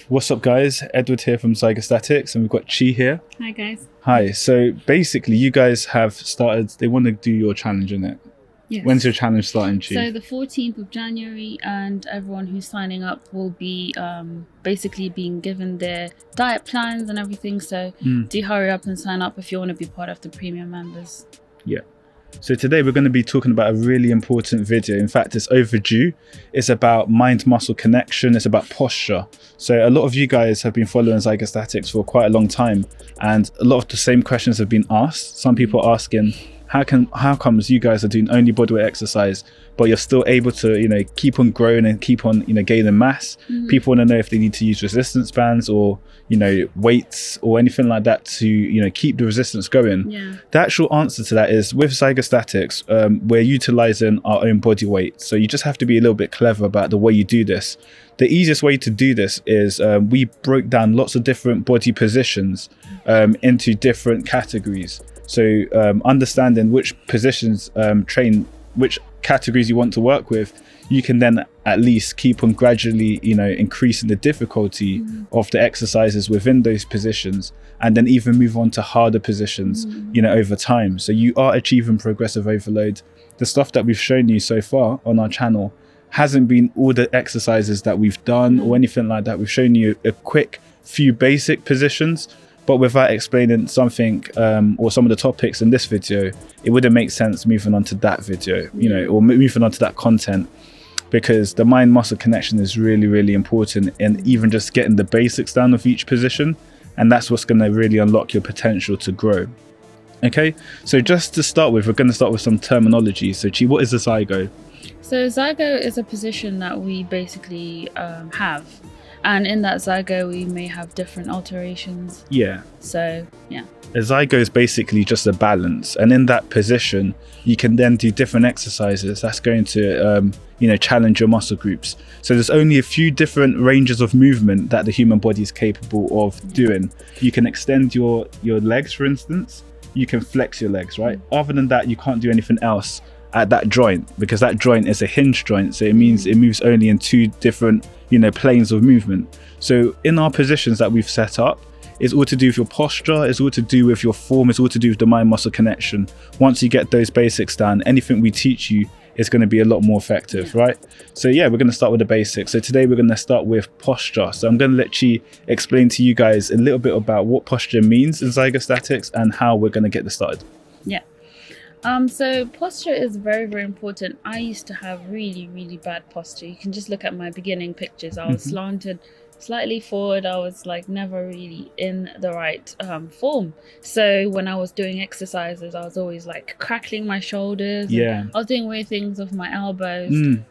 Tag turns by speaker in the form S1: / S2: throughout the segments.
S1: What's up, guys? Edward here from Zygostatics, and we've got Chi here.
S2: Hi, guys.
S1: Hi. So basically, you guys have started. They want to do your challenge, innit?
S2: Yes.
S1: When's your challenge starting, Chi?
S2: So the 14th of January, and everyone who's signing up will be basically being given their diet plans and everything. So do hurry up and sign up if you want to be part of the premium members.
S1: Yeah. So today we're going to be talking about a really important video. In fact, it's overdue. It's about mind-muscle connection. It's about posture. So a lot of you guys have been following Zygostatics for quite a long time, and a lot of the same questions have been asked. Some people are asking, how comes you guys are doing only bodyweight exercise, but you're still able to, keep on growing and keep on, gaining mass? People want to know if they need to use resistance bands or, weights or anything like that to, keep the resistance going.
S2: Yeah.
S1: The actual answer to that is with Zygostatics, we're utilizing our own body weight. So you just have to be a little bit clever about the way you do this. The easiest way to do this is we broke down lots of different body positions into different categories. So understanding which positions which categories you want to work with, you can then at least keep on gradually, increasing the difficulty of the exercises within those positions, and then even move on to harder positions, over time. So you are achieving progressive overload. The stuff that we've shown you so far on our channel hasn't been all the exercises that we've done or anything like that. We've shown you a quick few basic positions, but without explaining something or some of the topics in this video, it wouldn't make sense moving on to that video, or moving on to that content, because the mind-muscle connection is really, really important, and even just getting the basics down of each position, and that's what's going to really unlock your potential to grow. Okay, so just to start with, we're going to start with some terminology. So Chi, what is a zygo?
S2: So zygo is a position that we basically have. And in that zygo, we may have different alterations.
S1: Yeah.
S2: So, yeah.
S1: A zygo is basically just a balance. And in that position, you can then do different exercises that's going to, challenge your muscle groups. So there's only a few different ranges of movement that the human body is capable of doing. You can extend your legs, for instance. You can flex your legs, right? Other than that, you can't do anything else at that joint, because that joint is a hinge joint. So it means it moves only in two different planes of movement. So in our positions that we've set up, it's all to do with your posture, it's all to do with your form, it's all to do with the mind-muscle connection. Once you get those basics down, anything we teach you is going to be a lot more effective, right? So yeah, we're going to start with the basics. So today we're going to start with posture. So I'm going to let Chi explain to you guys a little bit about what posture means in Zygostatics and how we're going to get this started.
S2: Yeah. So posture is very, very important. I used to have really, really bad posture. You can just look at my beginning pictures. I was slanted slightly forward. I was like never really in the right form. So when I was doing exercises, I was always like crackling my shoulders.
S1: Yeah.
S2: I was doing weird things with my elbows. And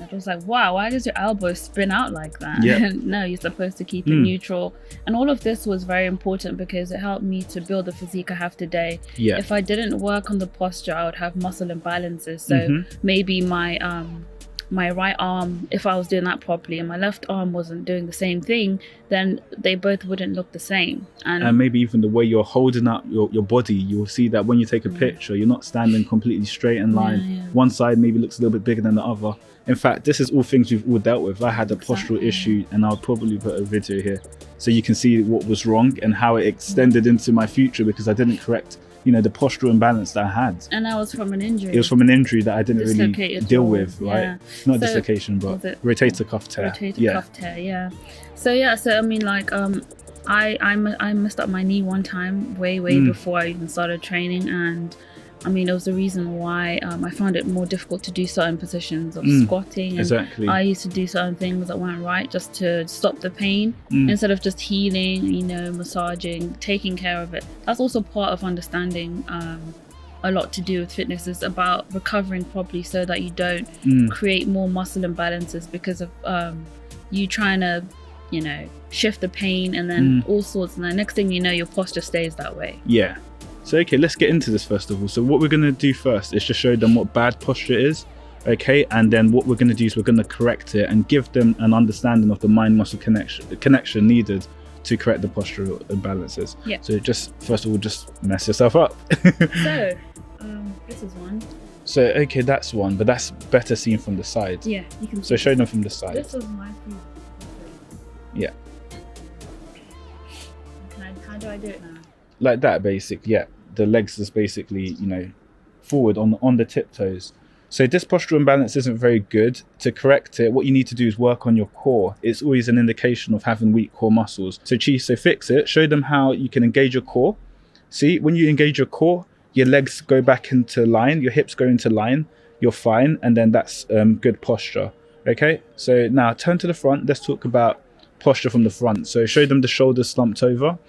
S2: it was like, wow, why does your elbow spin out like that?
S1: Yeah.
S2: No, you're supposed to keep it neutral. And all of this was very important because it helped me to build the physique I have today.
S1: Yeah.
S2: If I didn't work on the posture, I would have muscle imbalances. So maybe my right arm, if I was doing that properly and my left arm wasn't doing the same thing, then they both wouldn't look the same.
S1: And maybe even the way you're holding up your body, you'll see that when you take a picture, you're not standing completely straight in line. One side maybe looks a little bit bigger than the other. In fact, this is all things we've all dealt with. I had a postural issue, and I'll probably put a video here so you can see what was wrong and how it extended into my future because I didn't correct the postural imbalance that I had.
S2: And that was from an injury.
S1: It was from an injury that I didn't really deal with, right?
S2: Yeah.
S1: Not dislocation, but rotator cuff tear.
S2: Cuff tear, yeah. So I mean, like, I messed up my knee one time way before I even started training, and I mean, it was the reason why I found it more difficult to do certain positions of squatting. And
S1: exactly.
S2: I used to do certain things that weren't right just to stop the pain instead of just healing, massaging, taking care of it. That's also part of understanding a lot to do with fitness. Is about recovering properly so that you don't create more muscle imbalances because of you trying to, shift the pain and then all sorts. And the next thing you know, your posture stays that way.
S1: Yeah. So, okay, let's get into this first of all. So what we're going to do first is just show them what bad posture is, okay? And then what we're going to do is we're going to correct it and give them an understanding of the mind-muscle connection needed to correct the postural imbalances.
S2: Yeah.
S1: So just, first of all, just mess yourself up.
S2: So, this is one.
S1: So, okay, that's one, but that's better seen from the side.
S2: Yeah, you can see.
S1: So show them from the side.
S2: This was my view.
S1: Yeah.
S2: How do I do it now?
S1: Like that, basically. Yeah, the legs is basically, forward on the tiptoes. So this postural imbalance isn't very good. To correct it, what you need to do is work on your core. It's always an indication of having weak core muscles. So so fix it. Show them how you can engage your core. See, when you engage your core, your legs go back into line, your hips go into line, you're fine, and then that's good posture. Okay, so now turn to the front. Let's talk about posture from the front. So show them the shoulders slumped over.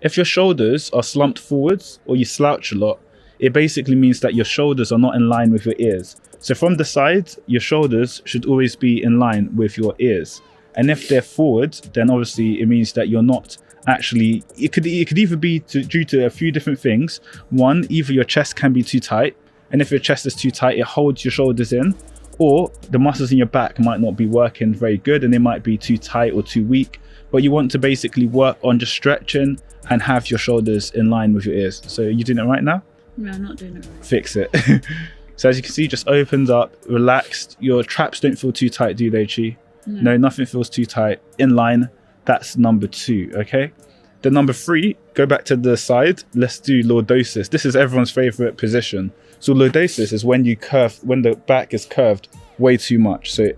S1: If your shoulders are slumped forwards or you slouch a lot, it basically means that your shoulders are not in line with your ears. So from the side, your shoulders should always be in line with your ears. And if they're forward, then obviously it means that you're not actually, it could either be due to a few different things. One, either your chest can be too tight, and if your chest is too tight, it holds your shoulders in, or the muscles in your back might not be working very good and they might be too tight or too weak. But you want to basically work on just stretching and have your shoulders in line with your ears. So you're doing it right now?
S2: No, I'm not doing it right.
S1: Fix it. So as you can see, just opens up, relaxed. Your traps don't feel too tight, do they, Chi? No, nothing feels too tight. In line, that's number 2, okay? The number 3, go back to the side. Let's do lordosis. This is everyone's favorite position. So lordosis is when the back is curved way too much. So,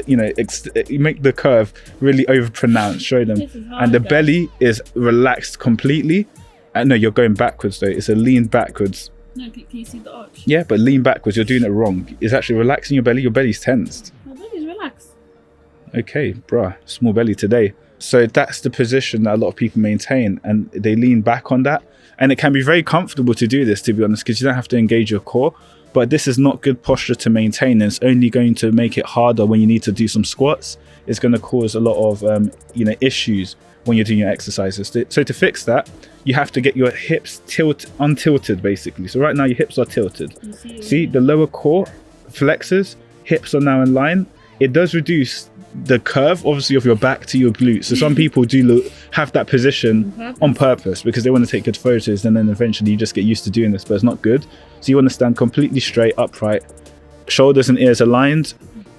S1: you make the curve really overpronounced, show them. And the belly is relaxed completely. No, you're going backwards though. It's a lean backwards.
S2: No, can you see the arch?
S1: Yeah, but lean backwards, you're doing it wrong. It's actually relaxing your belly. Your belly's tensed.
S2: My belly's relaxed.
S1: Okay, bruh, small belly today. So that's the position that a lot of people maintain, and they lean back on that. And it can be very comfortable to do this, to be honest, because you don't have to engage your core. But this is not good posture to maintain. And it's only going to make it harder when you need to do some squats. It's going to cause a lot of issues when you're doing your exercises. So to fix that, you have to get your hips untilted, basically. So right now your hips are tilted. See, the lower core flexes, hips are now in line. It does reduce the curve, obviously, of your back to your glutes. So some people do have that position on purpose because they want to take good photos, and then eventually you just get used to doing this, but it's not good. So you want to stand completely straight, upright, shoulders and ears aligned.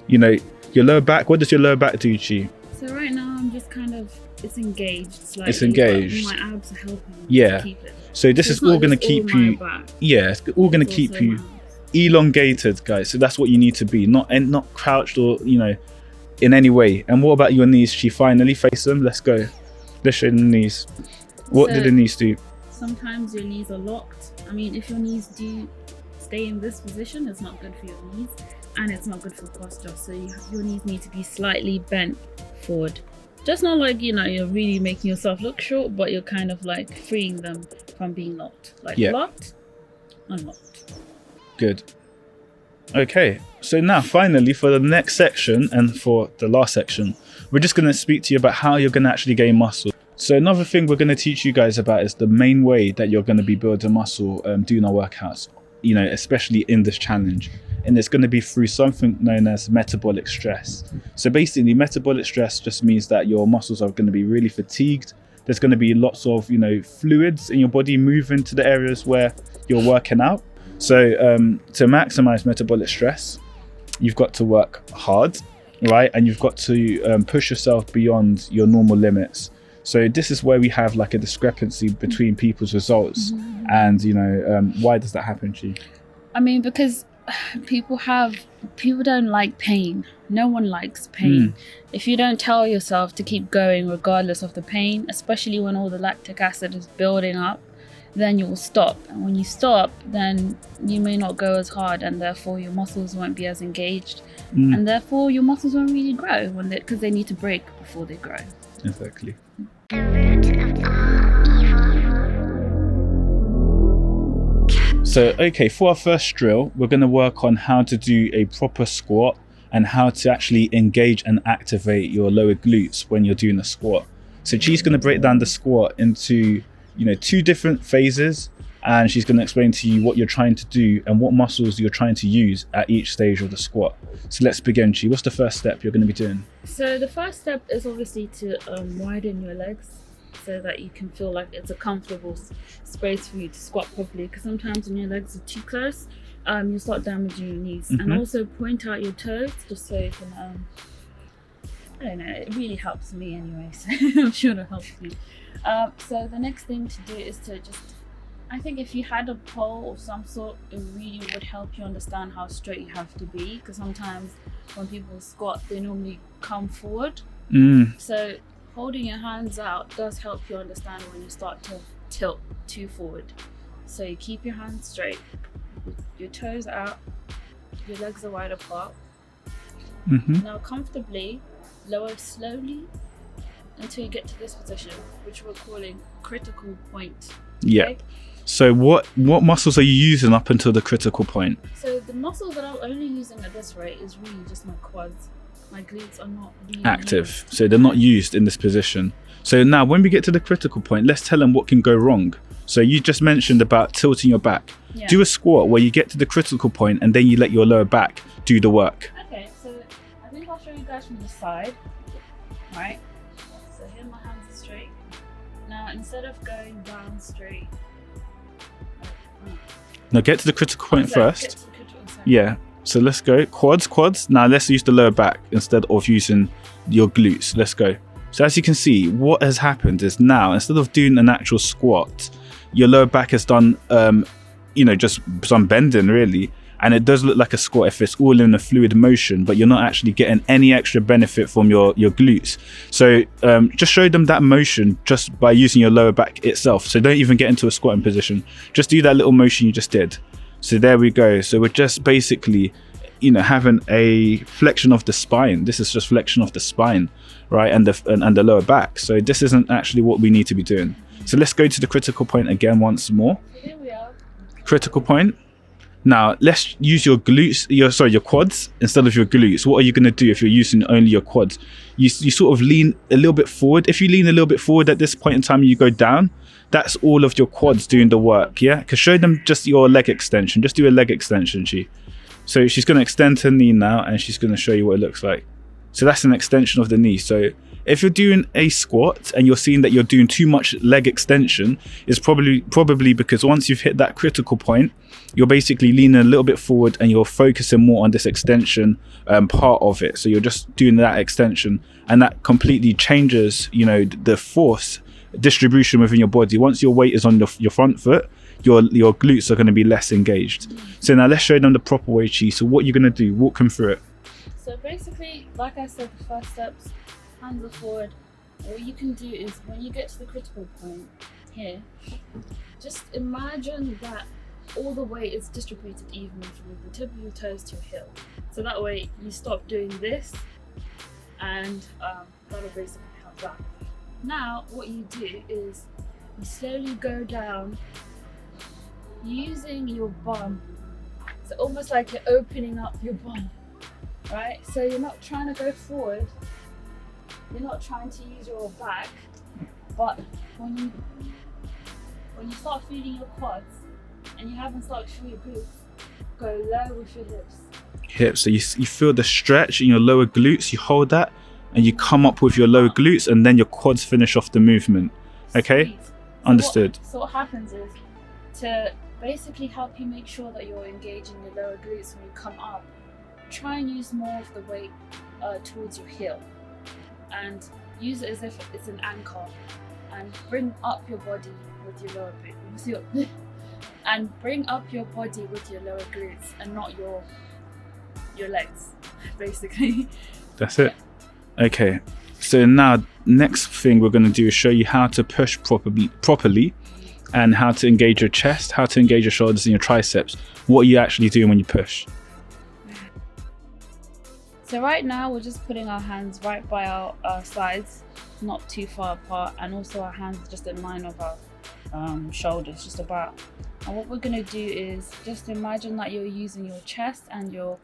S1: Your lower back, what does your lower back do, Chi?
S2: So right now I'm just kind of, it's engaged slightly.
S1: It's engaged.
S2: My abs are helping me
S1: to
S2: keep it.
S1: So this is all going to keep you, it's all going to keep you elongated, guys. So that's what you need to be, not crouched or, in any way. And what about your knees? She finally face them. Let's go. Let's show them the knees. What do the knees do?
S2: Sometimes your knees are locked. I mean, if your knees do stay in this position, it's not good for your knees, and it's not good for posture. So your knees need to be slightly bent forward. Just not like, you're really making yourself look short, but you're kind of like freeing them from being locked. Locked, unlocked.
S1: Good. Okay, so now finally for the next section and for the last section, we're just going to speak to you about how you're going to actually gain muscle. So another thing we're going to teach you guys about is the main way that you're going to be building muscle doing our workouts, especially in this challenge. And it's going to be through something known as metabolic stress. So basically, metabolic stress just means that your muscles are going to be really fatigued. There's going to be lots of, fluids in your body moving to the areas where you're working out. So to maximize metabolic stress, you've got to work hard, right? And you've got to push yourself beyond your normal limits. So this is where we have like a discrepancy between people's results. And, why does that happen, Chi?
S2: I mean, because people don't like pain. No one likes pain. If you don't tell yourself to keep going regardless of the pain, especially when all the lactic acid is building up, then you will stop. And when you stop, then you may not go as hard, and therefore your muscles won't be as engaged, and therefore your muscles won't really grow because they need to break before they grow.
S1: Exactly. So, okay, for our first drill, we're going to work on how to do a proper squat and how to actually engage and activate your lower glutes when you're doing a squat. So Chi's going to break down the squat into, 2 different phases, and she's going to explain to you what you're trying to do and what muscles you're trying to use at each stage of the squat. So let's begin, Chi. What's the first step you're going to be doing?
S2: So the first step is obviously to widen your legs, so that you can feel like it's a comfortable space for you to squat properly, because sometimes when your legs are too close, you start damaging your knees. And also point out your toes, just so you can I don't know, it really helps me anyway, so I'm sure it'll help you. So the next thing to do is to just, I think if you had a pole of some sort, it really would help you understand how straight you have to be, because sometimes when people squat, they normally come forward. So holding your hands out does help you understand when you start to tilt too forward. So you keep your hands straight, your toes out, your legs are wide apart. Now comfortably lower slowly until you get to this position, which we're calling critical point.
S1: Yeah. So what muscles are you using up until the critical point?
S2: So the muscles that I'm only using at this rate is really just my quads. My glutes are not really
S1: active,
S2: used.
S1: so they're not used in this position. So now when we get to the critical point, let's tell them what can go wrong. So you just mentioned about tilting your back.
S2: Yeah.
S1: Do a squat where you get to the critical point and then you let your lower back do the work.
S2: Okay, so I think I'll show you guys from the side. Right, so here my hands are straight. Now instead of going down straight,
S1: Now get to the critical point
S2: get
S1: first.
S2: to the critical point.
S1: Yeah, so let's go quads. Now let's use the lower back instead of using your glutes. Let's go. So as you can see, what has happened is now instead of doing an actual squat, your lower back has done just some bending really, and it does look like a squat if it's all in a fluid motion, but you're not actually getting any extra benefit from your glutes. So just show them that motion just by using your lower back itself. So don't even get into a squatting position, just do that little motion you just did. So there we go. So we're just basically having a flexion of the spine. This is just flexion of the spine, right, and the lower back. So this isn't actually what we need to be doing. So let's go to the critical point again once more.
S2: Here we are.
S1: Critical point. Now let's use your glutes, your quads instead of your glutes. What are you going to do if you're using only your quads? You sort of lean a little bit forward. If you lean a little bit forward at this point in time, you go down. That's all of your quads doing the work, yeah? Because show them just your leg extension. Just do a leg extension, So she's going to extend her knee now, and she's going to show you what it looks like. So that's an extension of the knee. So if you're doing a squat and you're seeing that you're doing too much leg extension, it's probably because once you've hit that critical point, you're basically leaning a little bit forward and you're focusing more on this extension part of it. So you're just doing that extension, and that completely changes, the force distribution within your body. Once your weight is on your front foot, your glutes are going to be less engaged. So now let's show them the proper way, Chi. So what you're going to do, walk them through it.
S2: So basically, like I said, the first steps, hands are forward. What you can do is when you get to the critical point here, just imagine that all the weight is distributed evenly from the tip of your toes to your heel. So that way you stop doing this, and that'll basically help that. Now what you do is you slowly go down using your bum. So almost like you're opening up your bum, right? So you're not trying to go forward, you're not trying to use your back, but when you start feeling your quads and you haven't started to feel your glutes, go low with your hips.
S1: So you feel the stretch in your lower glutes, you hold that and you come up with your lower glutes, and then your quads finish off the movement. Okay?
S2: Sweet.
S1: Understood.
S2: So what happens is, to basically help you make sure that you're engaging your lower glutes when you come up, try and use more of the weight towards your heel, and use it as if it's an anchor, and bring up your body with your lower and bring up your body with your lower glutes and not your legs, basically.
S1: That's it. Okay, so now next thing we're going to do is show you how to push properly and how to engage your chest, how to engage your shoulders and your triceps. What are you actually doing when you push?
S2: So right now we're just putting our hands right by our sides, not too far apart, and also our hands just in line with our shoulders, just about. And what we're going to do is just imagine that you're using your chest and your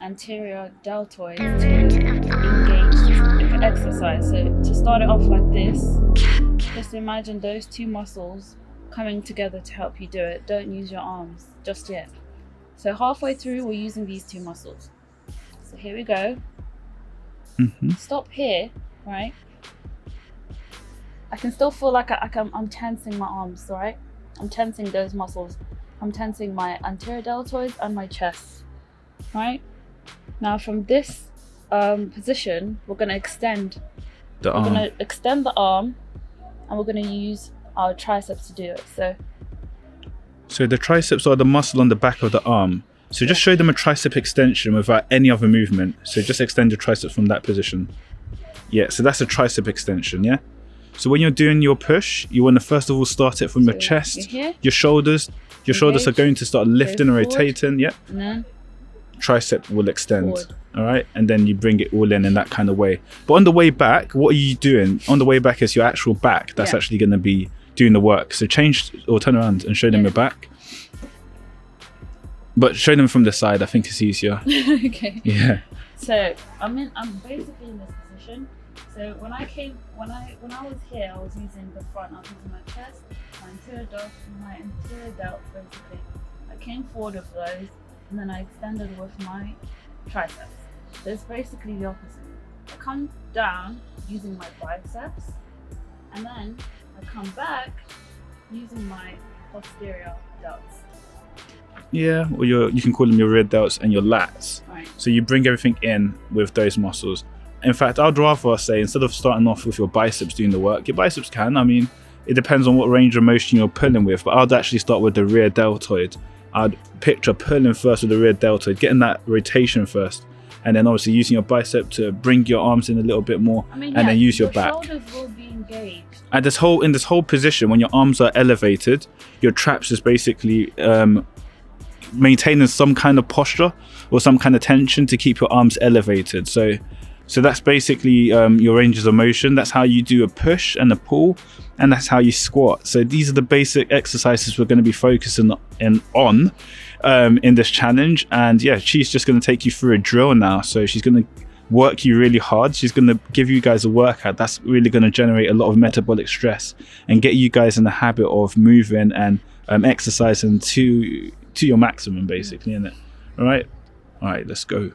S2: anterior deltoid to engage the exercise. So to start it off like this, just imagine those two muscles coming together to help you do it. Don't use your arms just yet. So halfway through, we're using these two muscles. So here we go. Stop here, right? I can still feel like I'm tensing my arms, right? I'm tensing those muscles. I'm tensing my anterior deltoids and my chest, right? Now from this position, we're going to extend.
S1: The
S2: We're
S1: arm.
S2: going to extend the arm, and we're going to use our triceps to do it.
S1: So the triceps are the muscle on the back of the arm. So just show them a tricep extension without any other movement. So just extend your triceps from that position. Yeah, so that's a tricep extension, yeah? So when you're doing your push, you want to first of all start it from your
S2: So
S1: chest,
S2: you're here.
S1: your shoulders. Your shoulders are
S2: Engage.
S1: going to start lifting and
S2: forward.
S1: rotating, yeah?
S2: And then
S1: Tricep will extend,
S2: forward.
S1: all right? And then you bring it all in that kind of way. But on the way back, what are you doing? On the way back is your actual back that's
S2: Yeah.
S1: actually going to be doing the work. So change or turn around and show them
S2: Yeah.
S1: your back. But show them from the side, I think it's easier.
S2: Okay.
S1: Yeah.
S2: So I'm basically in this position. So when I was here, I was using the front. I was using my chest, my anterior delts basically. I came forward with those, and then I extended with my triceps. So it's basically the opposite. I come down using my biceps, and then I come back using my posterior delts.
S1: Yeah, or you can call them your rear delts and your lats.
S2: Right.
S1: So you bring everything in with those muscles. In fact, I'd rather say instead of starting off with your biceps doing the work, your biceps can. I mean, it depends on what range of motion you're pulling with, but I'd actually start with the rear deltoid. I'd picture pulling first with the rear deltoid, getting that rotation first, and then obviously using your bicep to bring your arms in a little bit more, and then use your back.
S2: Shoulders will be engaged.
S1: And in this whole position, when your arms are elevated, your traps is basically maintaining some kind of posture or some kind of tension to keep your arms elevated. So that's basically your ranges of motion. That's how you do a push and a pull, and that's how you squat. So these are the basic exercises we're going to be focusing on in this challenge. And yeah, she's just going to take you through a drill now. So she's going to work you really hard. She's going to give you guys a workout that's really going to generate a lot of metabolic stress and get you guys in the habit of moving and exercising to your maximum, basically, innit? All right, let's go.